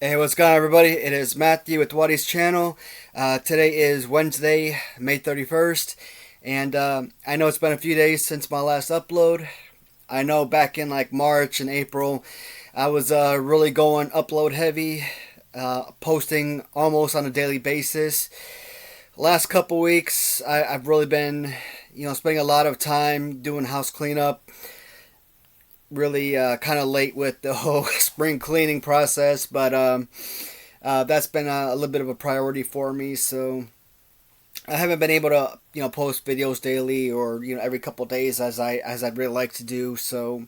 Hey, what's going on, everybody? It is Matthew with Watty's channel. Today is Wednesday, May 31st, and I know it's been a few days since my last upload. I know back in like March and April, I was really going upload heavy, posting almost on a daily basis. Last couple weeks, I've really been, spending a lot of time doing house cleanup. Really kind of late with the whole spring cleaning process, but that's been a little bit of a priority for me. So I haven't been able to post videos daily or every couple of days as I'd really like to do. So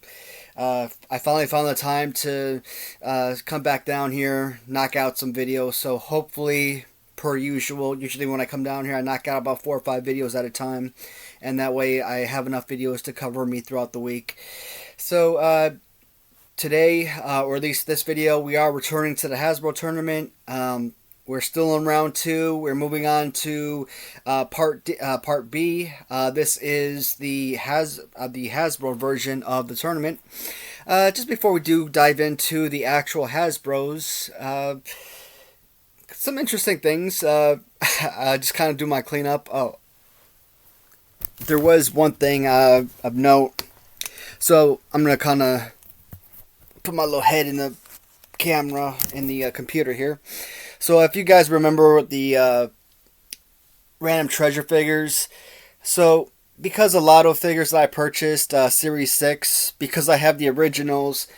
I finally found the time to come back down here, knock out some videos. So hopefully, per usual, usually when I come down here, I knock out about 4 or 5 videos at a time, and that way I have enough videos to cover me throughout the week. So today, or at least this video, we are returning to the Hasbro tournament. We're still in round 2. We're moving on to part B. This is the Hasbro version of the tournament. Just before we do dive into the actual Hasbros, some interesting things. I just kind of do my cleanup. Oh, there was one thing of note. So I'm going to kind of put my little head in the camera in the computer here. So if you guys remember the random treasure figures, so because a lot of figures that I purchased, Series 6, because I have the originals,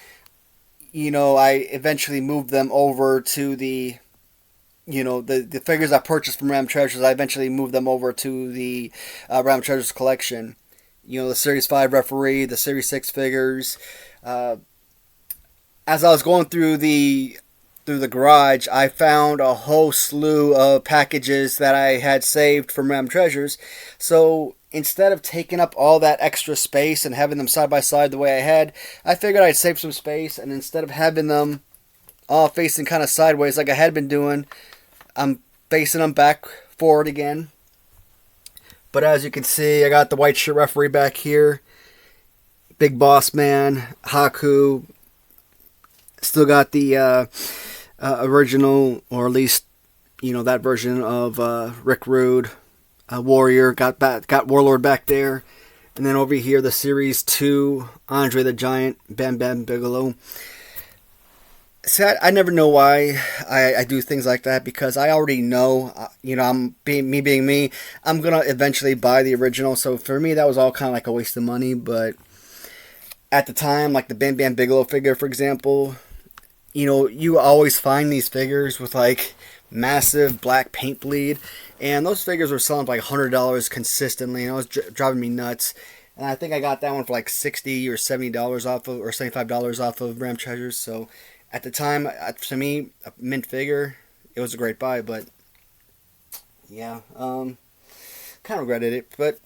I eventually moved them over to the figures I purchased from Random Treasures. I eventually moved them over to the Random Treasures collection. The Series 5 referee, the Series 6 figures. As I was going through the garage, I found a whole slew of packages that I had saved from Random Treasures. So instead of taking up all that extra space and having them side by side the way I had, I figured I'd save some space, and instead of having them all facing kind of sideways like I had been doing, I'm facing them back forward again. But as you can see, I got the white shirt referee back here. Big Boss Man, Haku. Still got the original, or at least, that version of Rick Rude. Warrior, got Warlord back there. And then over here, the Series 2, Andre the Giant, Bam Bam Bigelow. See, I never know why I do things like that, because I already know, I'm being me, I'm going to eventually buy the original. So for me, that was all kind of like a waste of money. But at the time, like the Bam Bam Bigelow figure, for example, you always find these figures with like massive black paint bleed. And those figures were selling for like $100 consistently, and it was driving me nuts. And I think I got that one for like $60 or $70 off of, or $75 off of Ram Treasures. So at the time, to me, a mint figure, it was a great buy. But yeah, kind of regretted it. But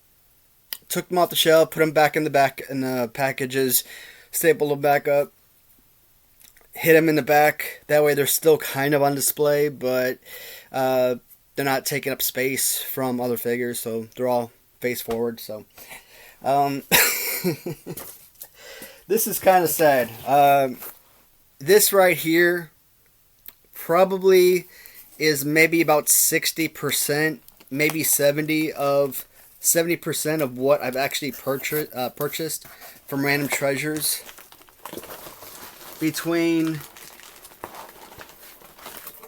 took them off the shelf, put them back in the packages, stapled them back up, hit them in the back. That way, they're still kind of on display, but they're not taking up space from other figures, so they're all face forward. So this is kind of sad. This right here probably is maybe about 60%, maybe 70% of what I've actually purchased from Random Treasures. Between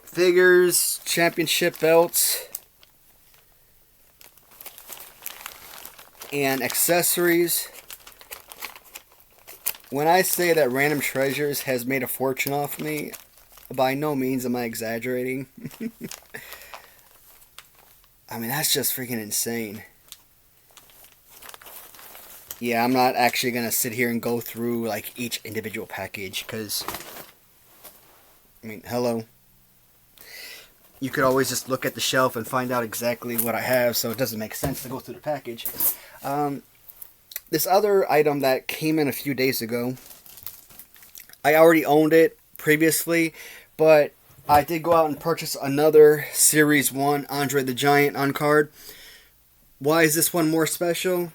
figures, championship belts, and accessories. When I say that Random Treasures has made a fortune off me, by no means am I exaggerating. I mean, that's just freaking insane. Yeah, I'm not actually going to sit here and go through like each individual package, because, I mean, hello. You could always just look at the shelf and find out exactly what I have, so it doesn't make sense to go through the package. This other item that came in a few days ago, I already owned it previously, but I did go out and purchase another Series 1 Andre the Giant on card. Why is this one more special?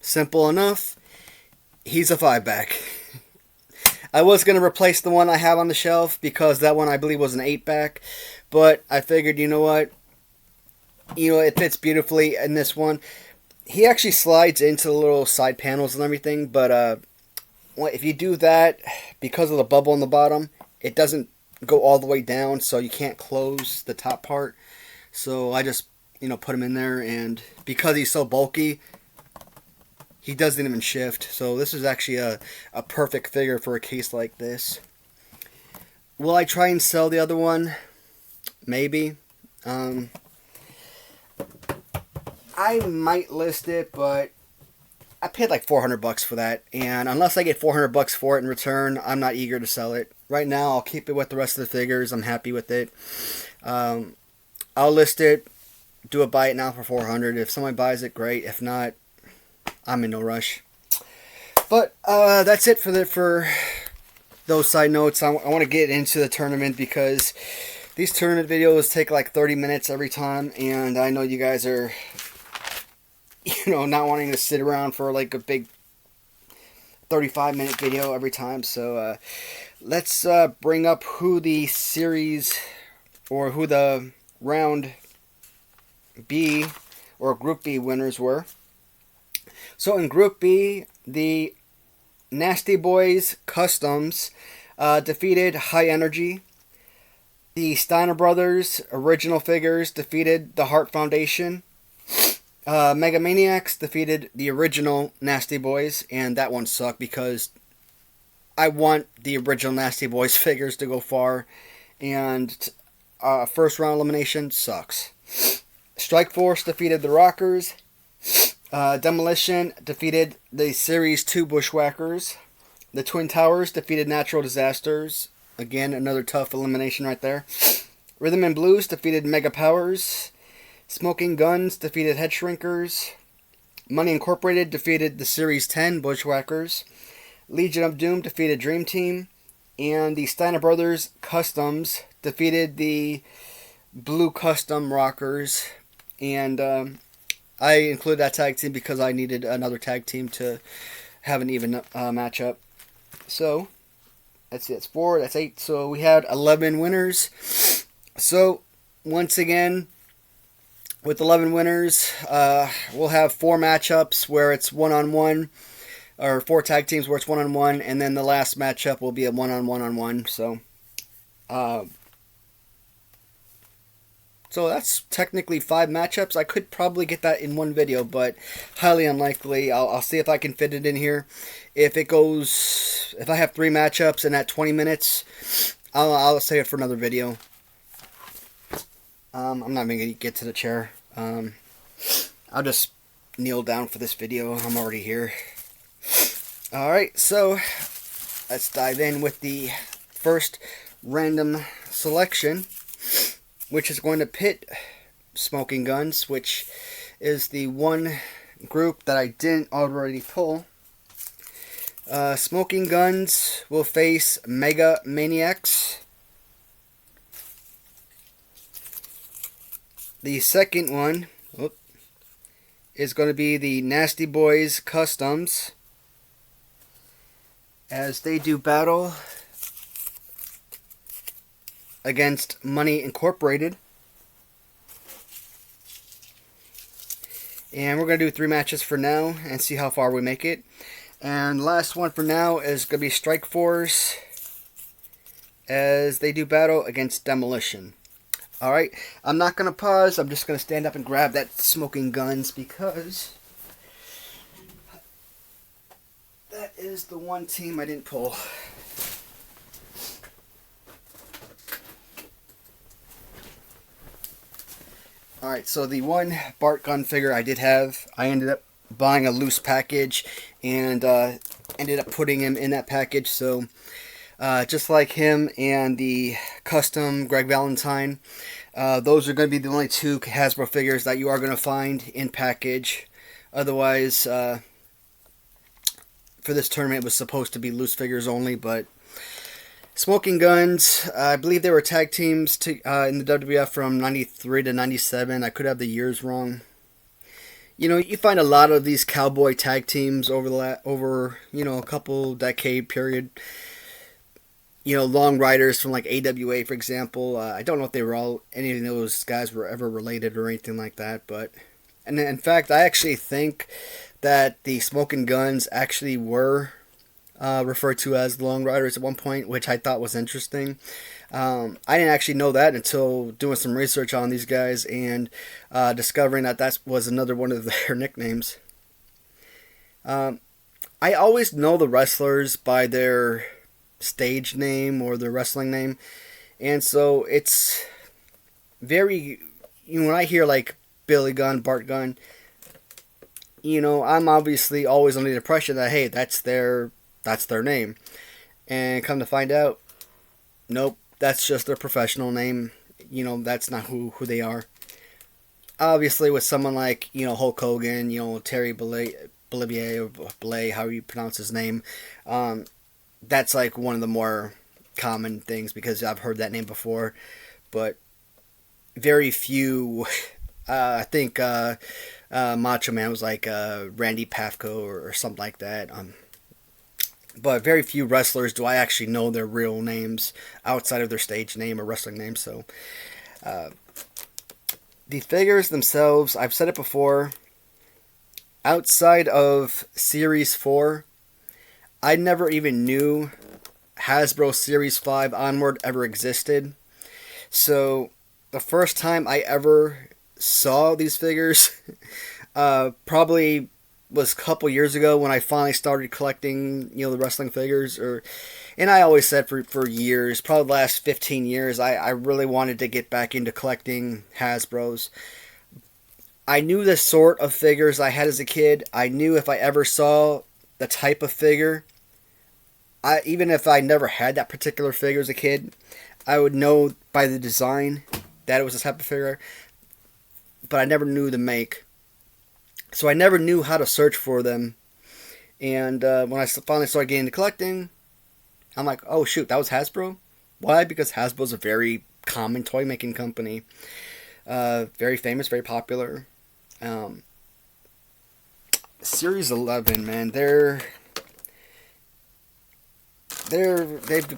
Simple enough. He's a 5-back. I was going to replace the one I have on the shelf because that one I believe was an 8-pack. But I figured, you know what? It fits beautifully in this one. He actually slides into the little side panels and everything. But if you do that, because of the bubble on the bottom, it doesn't go all the way down. So you can't close the top part. So I just, put him in there. And because he's so bulky, he doesn't even shift. So this is actually a perfect figure for a case like this. Will I try and sell the other one? Maybe. I might list it, but I paid like $400 for that. And unless I get $400 for it in return, I'm not eager to sell it. Right now, I'll keep it with the rest of the figures. I'm happy with it. I'll list it. Do a buy it now for $400. If somebody buys it, great. If not, I'm in no rush. But that's it for those side notes. I want to get into the tournament because these tournament videos take like 30 minutes every time, and I know you guys are, not wanting to sit around for like a big 35-minute video every time. So let's bring up who the series or who the round B or Group B winners were. So in Group B, the Nasty Boys Customs defeated High Energy. The Steiner Brothers original figures defeated the Hart Foundation. Mega Maniacs defeated the original Nasty Boys, and that one sucked because I want the original Nasty Boys figures to go far, and first round elimination sucks. Strike Force defeated the Rockers. Demolition defeated the Series 2 Bushwhackers. The Twin Towers defeated Natural Disasters. Again, another tough elimination right there. Rhythm and Blues defeated Mega Powers. Smoking Guns defeated Head Shrinkers. Money Incorporated defeated the Series 10 Bushwhackers. Legion of Doom defeated Dream Team. And the Steiner Brothers Customs defeated the Blue Custom Rockers. And I included that tag team because I needed another tag team to have an even matchup. So, that's it. That's 4. That's 8. So, we had 11 winners. So, once again, with 11 winners, we'll have 4 matchups where it's one-on-one, or 4 tag teams where it's one-on-one, and then the last matchup will be a one-on-one-on-one. So that's technically 5 matchups. I could probably get that in one video, but highly unlikely. I'll see if I can fit it in here. If I have 3 matchups and at 20 minutes, I'll save it for another video. I'm not even going to get to the chair. I'll just kneel down for this video. I'm already here. Alright, so let's dive in with the first random selection, which is going to pit Smoking Guns, which is the one group that I didn't already pull. Smoking Guns will face Mega Maniacs. The second one is going to be the Nasty Boys Customs, as they do battle against Money Incorporated. And we're going to do 3 matches for now and see how far we make it. And last one for now is going to be Strike Force, as they do battle against Demolition. Alright, I'm not going to pause. I'm just going to stand up and grab that Smoking Guns because that is the one team I didn't pull. Alright, so the one Bart Gunn figure I did have, I ended up buying a loose package and ended up putting him in that package. So just like him and the custom Greg Valentine, those are going to be the only 2 Hasbro figures that you are going to find in package. Otherwise, for this tournament it was supposed to be loose figures only, but Smoking Guns, I believe they were tag teams in the WWF from 93 to 97. I could have the years wrong. You find a lot of these cowboy tag teams over a couple decade period. long riders from like AWA, for example. I don't know if they were all any of those guys were ever related or anything like that, but and in fact, I actually think that the Smoking Guns actually were referred to as the Long Riders at one point, which I thought was interesting. I didn't actually know that until doing some research on these guys and discovering that that was another one of their nicknames. I always know the wrestlers by their stage name or their wrestling name, and so it's very. When I hear like Billy Gunn, Bart Gunn, I'm obviously always under the impression that hey, that's their name, and come to find out, nope, that's just their professional name. That's not who they are. Obviously, with someone like Hulk Hogan, Terry Bolivier or Belay, how you pronounce his name, that's like one of the more common things because I've heard that name before, but very few. I think Macho Man was like Randy Pafko or something like that. But very few wrestlers do I actually know their real names outside of their stage name or wrestling name. So the figures themselves, I've said it before, outside of Series 4, I never even knew Hasbro Series 5 onward ever existed. So the first time I ever saw these figures probably was a couple years ago when I finally started collecting, the wrestling figures. And I always said for years, probably the last 15 years, I really wanted to get back into collecting Hasbros. I knew the sort of figures I had as a kid. I knew if I ever saw the type of figure, even if I never had that particular figure as a kid, I would know by the design that it was a type of figure. But I never knew the make. So I never knew how to search for them. And when I finally started getting into collecting, I'm like, oh shoot, that was Hasbro? Why? Because Hasbro's a very common toy making company. Very famous, very popular. Series 11, man, they've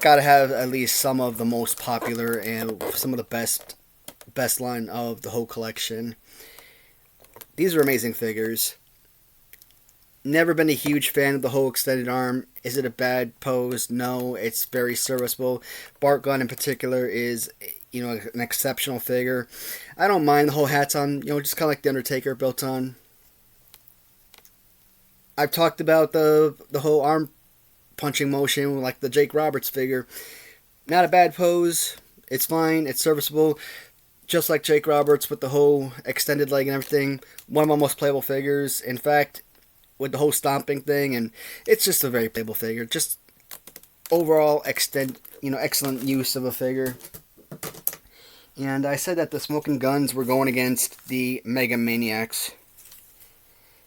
got to have at least some of the most popular and some of the best line of the whole collection. These are amazing figures. Never been a huge fan of the whole extended arm. Is it a bad pose? No, it's very serviceable. Bart Gunn in particular is, an exceptional figure. I don't mind the whole hats on, just kind of like the Undertaker built on. I've talked about the whole arm punching motion, like the Jake Roberts figure. Not a bad pose. It's fine. It's serviceable. Just like Jake Roberts with the whole extended leg and everything. One of my most playable figures. In fact, with the whole stomping thing, and it's just a very playable figure. Just overall excellent use of a figure. And I said that the Smoking Guns were going against the Mega Maniacs.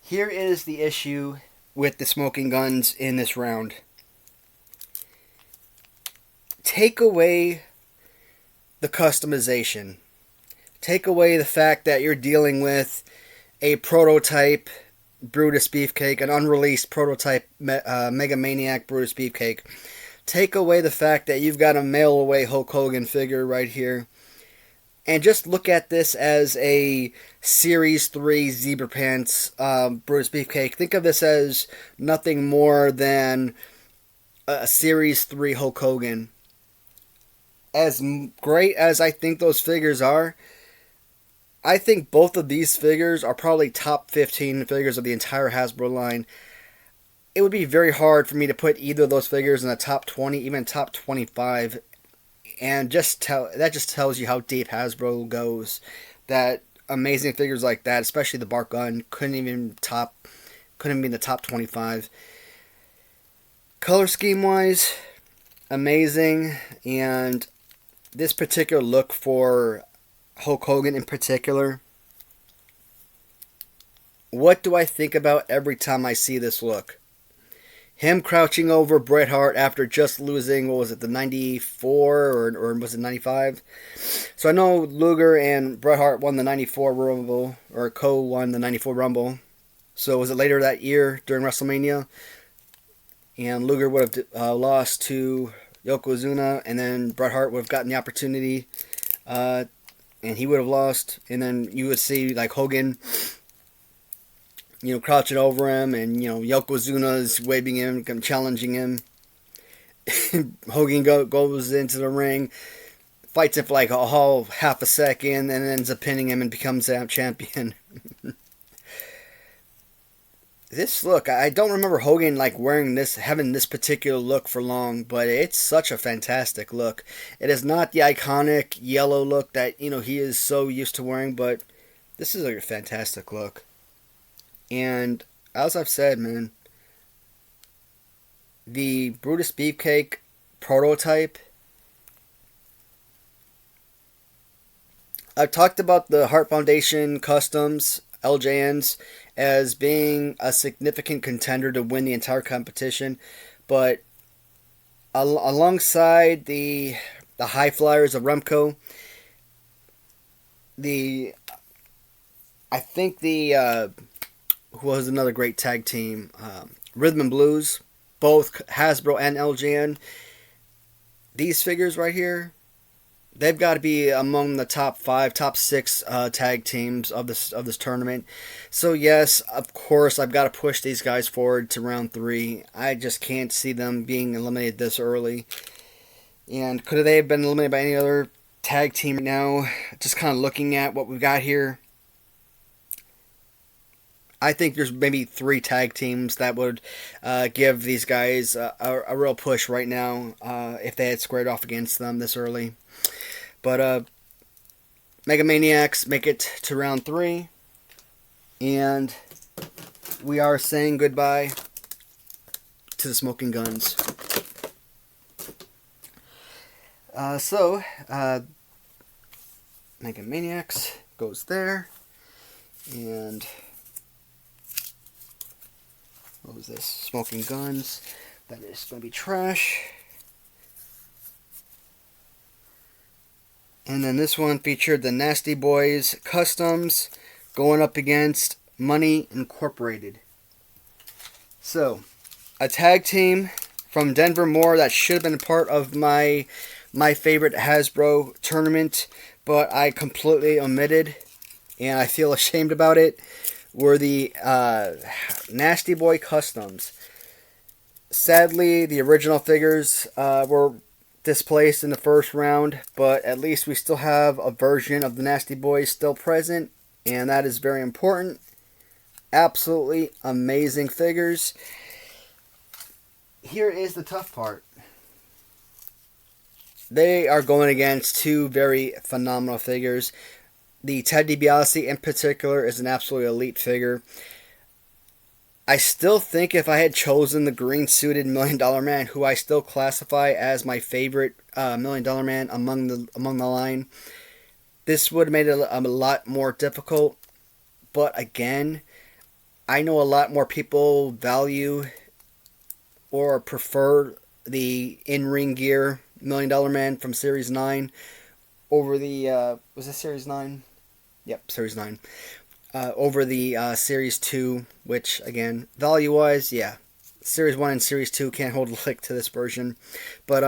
Here is the issue with the Smoking Guns in this round. Take away the customization. Take away the fact that you're dealing with a prototype Brutus Beefcake, an unreleased prototype Mega Maniac Brutus Beefcake. Take away the fact that you've got a mail-away Hulk Hogan figure right here. And just look at this as a Series 3 Zebra Pants Brutus Beefcake. Think of this as nothing more than a Series 3 Hulk Hogan. As great as I think those figures are, I think both of these figures are probably top 15 figures of the entire Hasbro line. It would be very hard for me to put either of those figures in the top 20, even top 25. And that just tells you how deep Hasbro goes. That amazing figures like that, especially the Bart Gunn, couldn't be in the top 25. Color scheme wise, amazing. And this particular look for Hulk Hogan in particular, what do I think about every time I see this look? Him crouching over Bret Hart after just losing, the 94 or was it 95? So I know Luger and Bret Hart won the 94 Rumble, or co-won the 94 Rumble. So was it later that year during WrestleMania? And Luger would have lost to Yokozuna, and then Bret Hart would have gotten the opportunity, and he would have lost. And then you would see like Hogan, crouching over him, and Yokozuna's waving him, challenging him. Hogan goes into the ring, fights it for like a whole half a second, and ends up pinning him and becomes champion. This look, I don't remember Hogan like wearing this, having this particular look for long, but it's such a fantastic look. It is not the iconic yellow look that he is so used to wearing, but this is a fantastic look. And as I've said, man, the Brutus Beefcake prototype. I've talked about the Hart Foundation Customs LJNs as being a significant contender to win the entire competition, but alongside the High Flyers of Remco, I think who was another great tag team, Rhythm and Blues, both Hasbro and LJN. These figures right here, they've got to be among the top 5, top 6 tag teams of this tournament. So yes, of course, I've got to push these guys forward to round 3. I just can't see them being eliminated this early. And could they have been eliminated by any other tag team right now? Just kind of looking at what we've got here, I think there's maybe 3 tag teams that would give these guys a real push right now if they had squared off against them this early. But Mega Maniacs make it to round 3, and we are saying goodbye to the Smoking Guns. Mega Maniacs goes there, and what was this? Smoking Guns. That is going to be trash. And then this one featured the Nasty Boys Customs going up against Money Incorporated. So, a tag team from Denver Moore that should have been a part of my favorite Hasbro tournament, but I completely omitted, and I feel ashamed about it, were the Nasty Boy Customs. Sadly, the original figures were displaced in the first round, but at least we still have a version of the Nasty Boys still present, and that is very important. Absolutely amazing figures. Here is the tough part. They are going against 2 very phenomenal figures. The Ted DiBiase in particular is an absolutely elite figure. I still think if I had chosen the green suited $1 Million Man, who I still classify as my favorite $1 Million Man among the line, this would have made it a lot more difficult. But again, I know a lot more people value or prefer the in-ring gear $1 Million Man from Series 9 over the was this Series 9? Yep, Series 9. Over the Series 2, which, again, value-wise, yeah, Series 1 and Series 2 can't hold a lick to this version. But,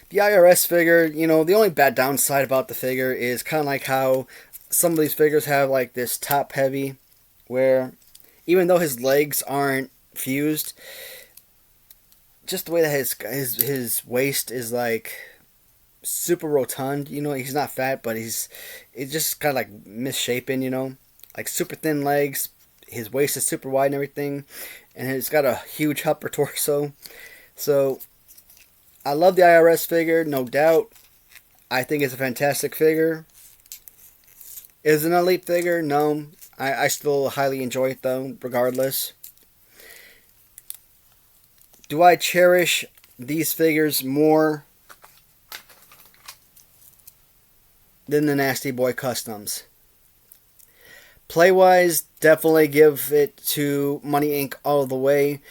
the IRS figure, the only bad downside about the figure is kind of like how some of these figures have, like, this top-heavy, where even though his legs aren't fused, just the way that his waist is, like, super rotund, he's not fat, but it's just kind of like misshapen, like super thin legs, his waist is super wide and everything, and he's got a huge upper torso. So I love the IRS figure, no doubt. I think it's a fantastic figure. Is it an elite figure? No. I still highly enjoy it though, regardless. Do I cherish these figures more than the Nasty Boy Customs? Play-wise, definitely give it to Money Inc. all the way.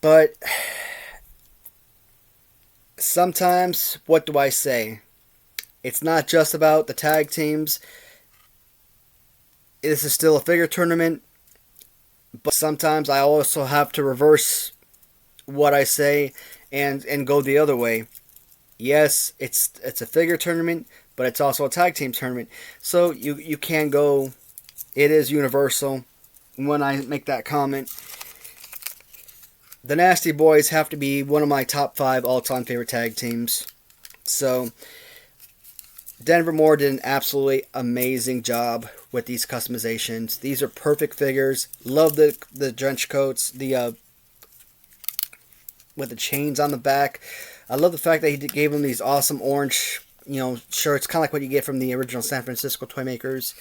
But sometimes, what do I say? It's not just about the tag teams. This is still a figure tournament. But sometimes I also have to reverse what I say and go the other way. Yes, it's a figure tournament, but it's also a tag team tournament. So you can go. It is universal. When I make that comment, the Nasty Boys have to be one of my top 5 all-time favorite tag teams. So Denver Moore did an absolutely amazing job with these customizations. These are perfect figures. Love the trench coats, the with the chains on the back. I love the fact that he gave them these awesome orange, shirts, kind of like what you get from the original San Francisco Toymakers.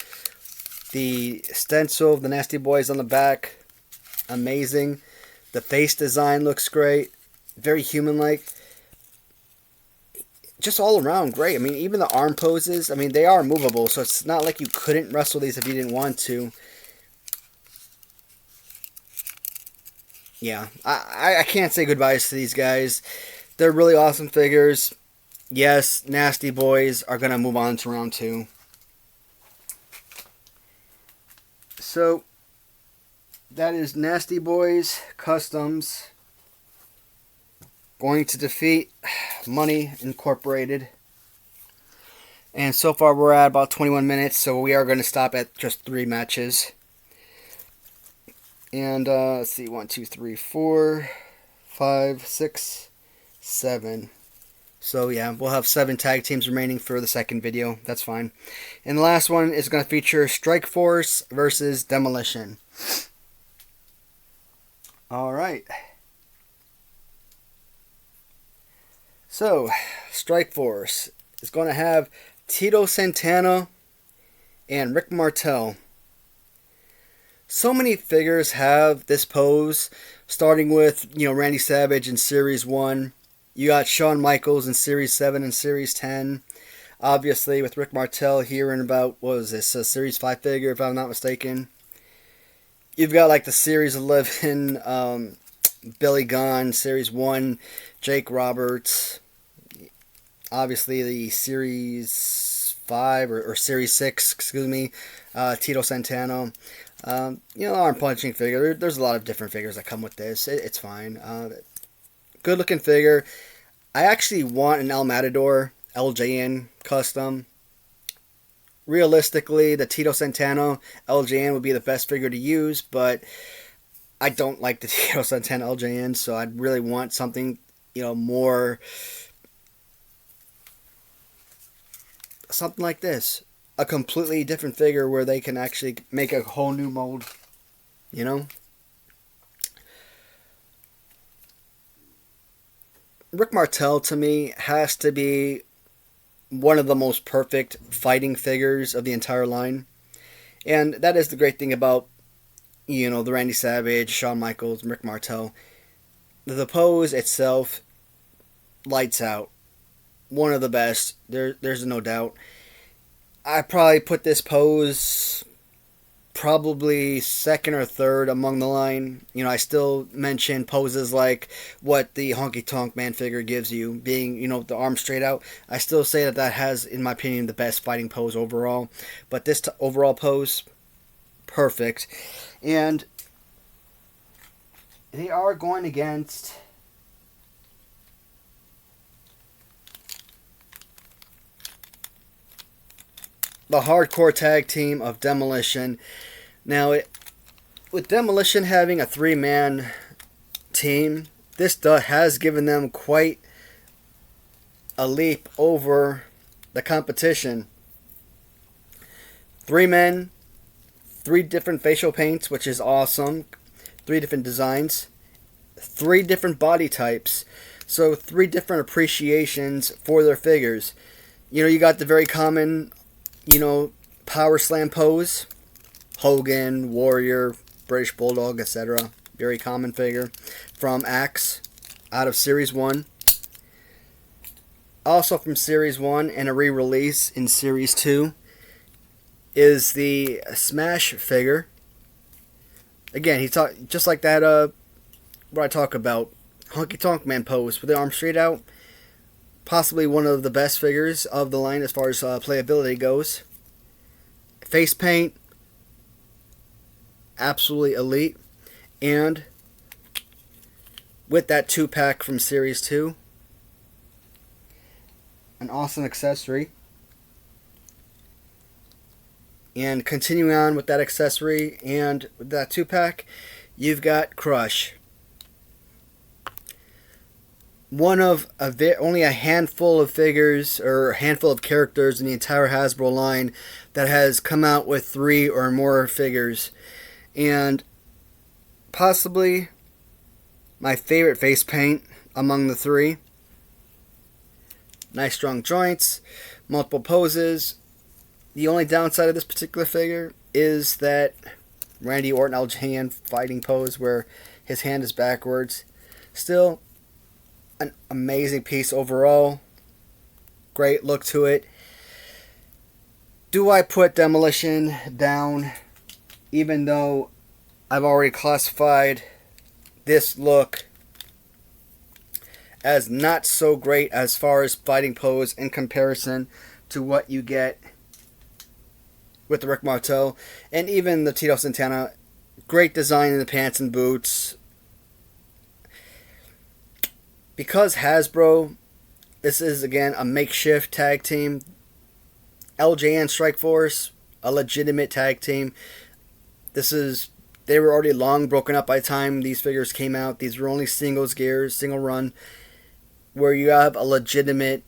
The stencil of the Nasty Boys on the back, amazing. The face design looks great, very human-like. Just all around great. I mean, even the arm poses, I mean, they are movable, so it's not like you couldn't wrestle these if you didn't want to. Yeah, I can't say goodbyes to these guys. They're really awesome figures. Yes, Nasty Boys are going to move on to round 2. So, that is Nasty Boys Customs going to defeat Money Incorporated. And so far we're at about 21 minutes, so we are going to stop at just 3 matches. And let's see, 1, 2, 3, 4, 5, 6, 7. So yeah, we'll have 7 tag teams remaining for the second video. That's fine. And the last one is going to feature Strike Force versus Demolition. Alright. So, Strike Force is going to have Tito Santana and Rick Martel. So many figures have this pose, starting with, Randy Savage in Series 1. You got Shawn Michaels in Series 7 and Series 10. Obviously, with Rick Martel here in about, what was this, a Series 5 figure, if I'm not mistaken. You've got, like, the Series 11, Billy Gunn, Series 1, Jake Roberts. Obviously, the Series 5, or Series 6, excuse me, Tito Santana. Arm punching figure. There's a lot of different figures that come with this. It's fine. Good looking figure. I actually want an El Matador LJN custom. Realistically, the Tito Santana LJN would be the best figure to use, but I don't like the Tito Santana LJN, so I'd really want something, more, something like this. A completely different figure where they can actually make a whole new mold, Rick Martel, to me, has to be one of the most perfect fighting figures of the entire line. And that is the great thing about, the Randy Savage, Shawn Michaels, Rick Martel. The pose itself, lights out. One of the best. There's no doubt. I probably put this pose probably second or third among the line. I still mention poses like what the Honky Tonk Man figure gives you, being, the arm straight out. I still say that has, in my opinion, the best fighting pose overall. But this overall pose, perfect. And they are going against the hardcore tag team of Demolition. Now, with Demolition having a 3-man team, this has given them quite a leap over the competition. 3 men, 3 different facial paints, which is awesome. 3 different designs. 3 different body types. So 3 different appreciations for their figures. You got the very common, power slam pose. Hogan, Warrior, British Bulldog, etc. Very common figure. From Axe, out of Series 1. Also from Series 1 and a re-release in Series 2 is the Smash figure. Again, he's just like that, what I talk about, Honky Tonk Man pose with the arm straight out. Possibly one of the best figures of the line as far as playability goes. Face paint, absolutely elite. And with that 2-pack from Series 2. An awesome accessory. And continuing on with that accessory and with that 2-pack, you've got Crush. One of only a handful of figures or a handful of characters in the entire Hasbro line that has come out with 3 or more figures. And possibly my favorite face paint among the 3. Nice strong joints, multiple poses. The only downside of this particular figure is that Randy Orton LJN fighting pose where his hand is backwards. Still, an amazing piece overall. Great look to it. Do I put Demolition down, even though I've already classified this look as not so great as far as fighting pose in comparison to what you get with the Rick Martel and even the Tito Santana. Great design in the pants and boots. Because Hasbro, this is again a makeshift tag team. LJN Strike Force, a legitimate tag team. They were already long broken up by the time these figures came out. These were only singles gears, single run, where you have a legitimate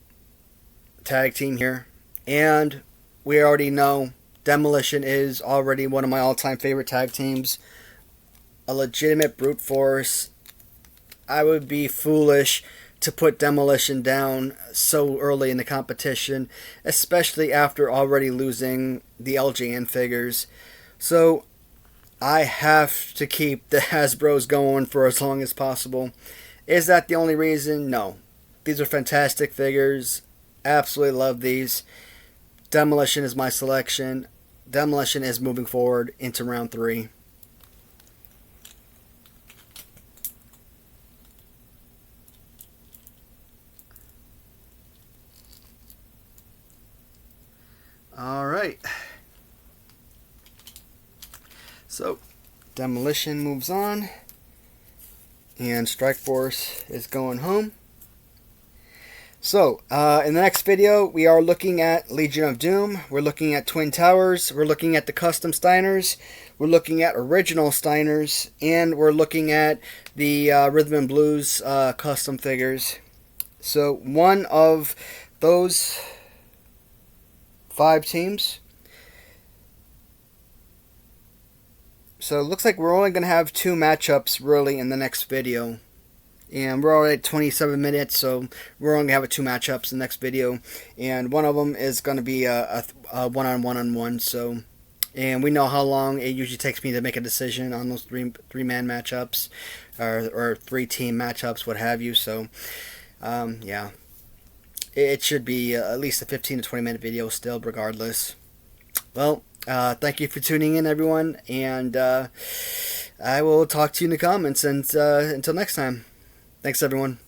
tag team here. And we already know Demolition is already one of my all-time favorite tag teams. A legitimate brute force. I would be foolish to put Demolition down so early in the competition, especially after already losing the LJN figures. So I have to keep the Hasbros going for as long as possible. Is that the only reason? No. These are fantastic figures. Absolutely love these. Demolition is my selection. Demolition is moving forward into round 3. Alright. So, Demolition moves on. And Strike Force is going home. So, in the next video, we are looking at Legion of Doom. We're looking at Twin Towers. We're looking at the custom Steiners. We're looking at original Steiners. And we're looking at the Rhythm and Blues custom figures. So, one of those 5 teams. So, it looks like we're only going to have 2 matchups, really, in the next video. And we're already at 27 minutes, so we're only going to have 2 matchups in the next video. And one of them is going to be a one-on-one-on-one. So, and we know how long it usually takes me to make a decision on those three-man matchups. Or 3-team matchups, what have you. So, yeah. It should be at least a 15 to 20 minute video still, regardless. Well, thank you for tuning in, everyone. And I will talk to you in the comments. And until next time. Thanks, everyone.